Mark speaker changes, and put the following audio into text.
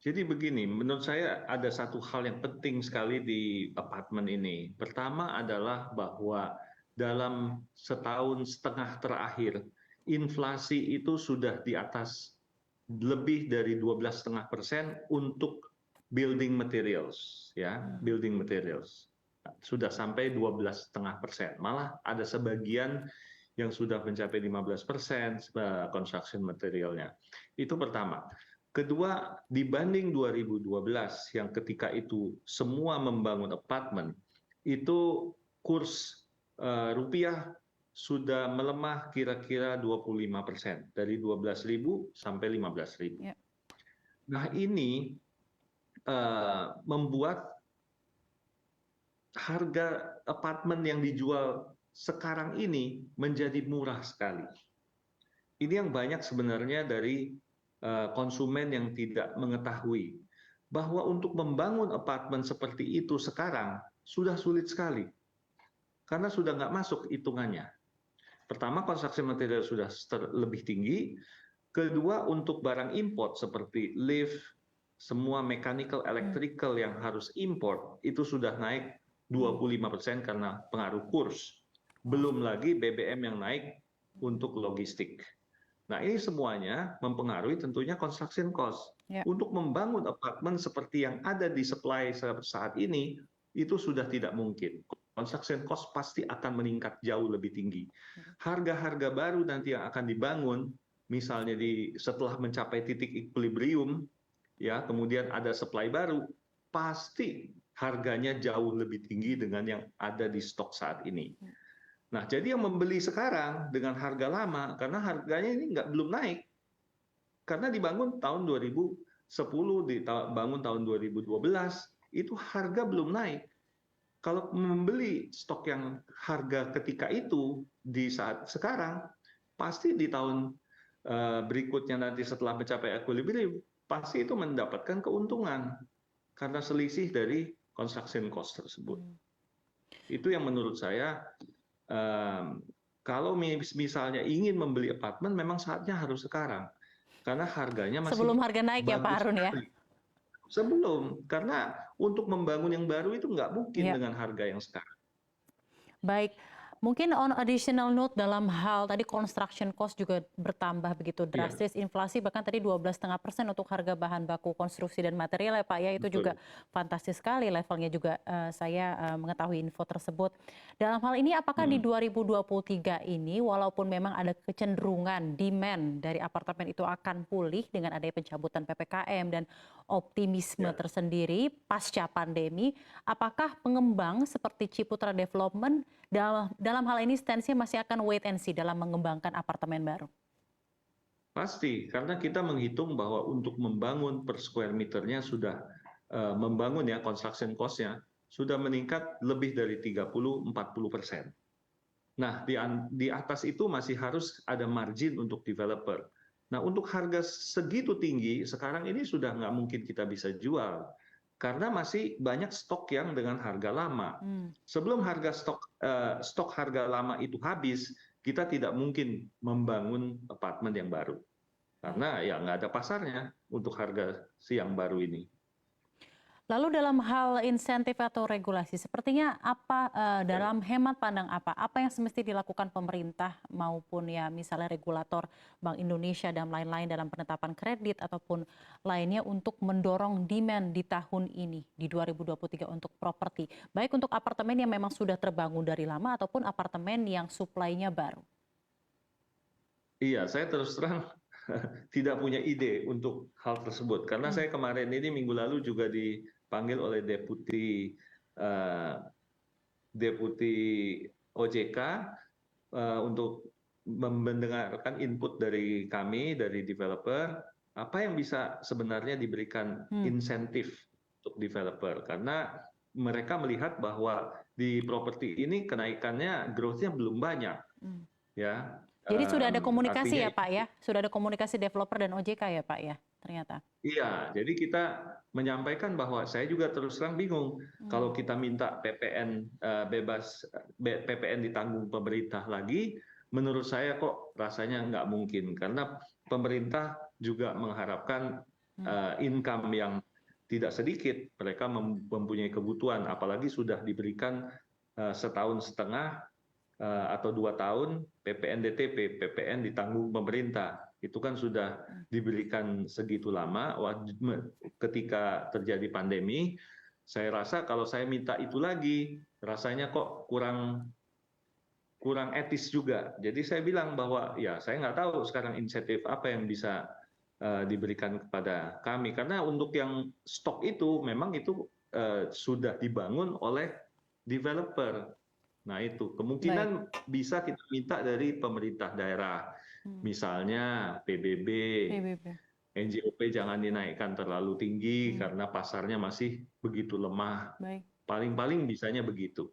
Speaker 1: Jadi begini, menurut saya ada satu hal yang penting sekali di apartemen ini. Pertama adalah bahwa dalam setahun setengah terakhir, inflasi itu sudah di atas lebih dari 12,5% untuk building materials, ya,
Speaker 2: Hmm.
Speaker 1: building materials. Sudah sampai 12,5%. Malah ada sebagian yang sudah mencapai 15% construction materialnya. Itu pertama. Kedua, dibanding 2012 yang ketika itu semua membangun apartemen, itu kurs rupiah sudah melemah kira-kira 25%, dari 12.000 sampai 15.000.
Speaker 2: Ya.
Speaker 1: Nah, ini membuat harga apartemen yang dijual sekarang ini menjadi murah sekali. Ini yang banyak sebenarnya dari konsumen yang tidak mengetahui bahwa untuk membangun apartemen seperti itu sekarang sudah sulit sekali karena sudah nggak masuk hitungannya. Pertama, construction material sudah lebih tinggi. Kedua, untuk barang import seperti lift, semua mechanical,
Speaker 2: Hmm.
Speaker 1: electrical yang harus import itu sudah naik 25% karena pengaruh kurs.
Speaker 2: Wow.
Speaker 1: Belum lagi BBM yang naik untuk logistik. Nah, ini semuanya mempengaruhi tentunya construction cost.
Speaker 2: Ya.
Speaker 1: Untuk membangun apartemen seperti yang ada di supply saat ini, itu sudah tidak mungkin. Construction cost pasti akan meningkat jauh lebih tinggi. Harga-harga baru nanti yang akan dibangun, misalnya setelah mencapai titik equilibrium, ya, kemudian ada supply baru, pasti harganya jauh lebih tinggi dengan yang ada di stok saat ini. Nah, jadi yang membeli sekarang dengan harga lama, karena harganya ini belum naik, karena dibangun tahun 2010, dibangun tahun 2012, itu harga belum naik. Kalau membeli stok yang harga ketika itu di saat sekarang, pasti di tahun berikutnya nanti setelah mencapai equilibrium, pasti itu mendapatkan keuntungan karena selisih dari construction cost tersebut. Itu yang menurut saya, kalau misalnya ingin membeli apartemen, memang saatnya harus sekarang. Karena harganya
Speaker 2: Sebelum
Speaker 1: masih
Speaker 2: harga naik ya Pak
Speaker 1: bagus
Speaker 2: Harun ya?
Speaker 1: sekali. Sebelum, karena untuk membangun yang baru itu nggak mungkin
Speaker 2: Ya.
Speaker 1: dengan harga yang sekarang.
Speaker 2: Baik, mungkin on additional note dalam hal tadi construction cost juga bertambah begitu
Speaker 1: Iya,
Speaker 2: drastis, inflasi bahkan tadi 12,5% untuk harga bahan baku konstruksi dan material ya Pak ya, itu juga
Speaker 1: betul.
Speaker 2: fantastis sekali levelnya juga saya mengetahui info tersebut. Dalam hal ini apakah di 2023 ini walaupun memang ada kecenderungan demand dari apartemen itu akan pulih dengan adanya pencabutan PPKM dan optimisme
Speaker 1: Ya.
Speaker 2: tersendiri pasca pandemi, apakah pengembang seperti Ciputra Development dalam hal ini stance-nya masih akan wait and see dalam mengembangkan apartemen baru?
Speaker 1: Pasti, karena kita menghitung bahwa untuk membangun per square meternya sudah membangun ya construction cost-nya sudah meningkat lebih dari 30-40%. Nah, di atas itu masih harus ada margin untuk developer. Nah, untuk harga segitu tinggi, sekarang ini sudah nggak mungkin kita bisa jual. Karena masih banyak stok yang dengan harga lama. Sebelum stok harga lama itu habis, kita tidak mungkin membangun apartemen yang baru.
Speaker 2: Baik.
Speaker 1: Karena ya nggak ada pasarnya untuk harga yang baru ini.
Speaker 2: Lalu dalam hal insentif atau regulasi, sepertinya apa dalam hemat pandang apa yang semesti dilakukan pemerintah maupun ya misalnya regulator Bank Indonesia dan lain-lain dalam penetapan kredit ataupun lainnya untuk mendorong demand di tahun ini di 2023 untuk properti, baik untuk apartemen yang memang sudah terbangun dari lama ataupun apartemen yang suplainya baru.
Speaker 1: Iya, saya terus terang tidak punya ide untuk hal tersebut. Karena saya kemarin ini minggu lalu juga dipanggil oleh eh, deputi OJK untuk mendengarkan input dari kami, dari developer, apa yang bisa sebenarnya diberikan insentif untuk developer. Karena mereka melihat bahwa di properti ini kenaikannya, growth-nya belum banyak. Ya,
Speaker 2: Jadi sudah ada komunikasi
Speaker 1: artinya
Speaker 2: ya Pak ya, sudah ada komunikasi developer dan OJK ya Pak ya ternyata.
Speaker 1: iya, jadi kita menyampaikan bahwa saya juga terus terang bingung kalau kita minta PPN bebas, PPN ditanggung pemerintah lagi, menurut saya kok rasanya nggak mungkin karena pemerintah juga mengharapkan income yang tidak sedikit, mereka mempunyai kebutuhan, apalagi sudah diberikan setahun setengah atau 2 tahun PPN DTP, PPN ditanggung pemerintah. Itu kan sudah diberikan segitu lama. Ketika terjadi pandemi, saya rasa kalau saya minta itu lagi, rasanya kok kurang etis juga. Jadi saya bilang bahwa ya saya nggak tahu sekarang insentif apa yang bisa diberikan kepada kami. Karena untuk yang stok itu memang itu sudah dibangun oleh developer. Nah itu
Speaker 2: Baik.
Speaker 1: kemungkinan bisa kita minta dari pemerintah daerah, misalnya PBB,
Speaker 2: PBB.
Speaker 1: NJOP jangan dinaikkan terlalu tinggi karena pasarnya masih begitu lemah.
Speaker 2: Baik.
Speaker 1: Paling-paling bisanya begitu.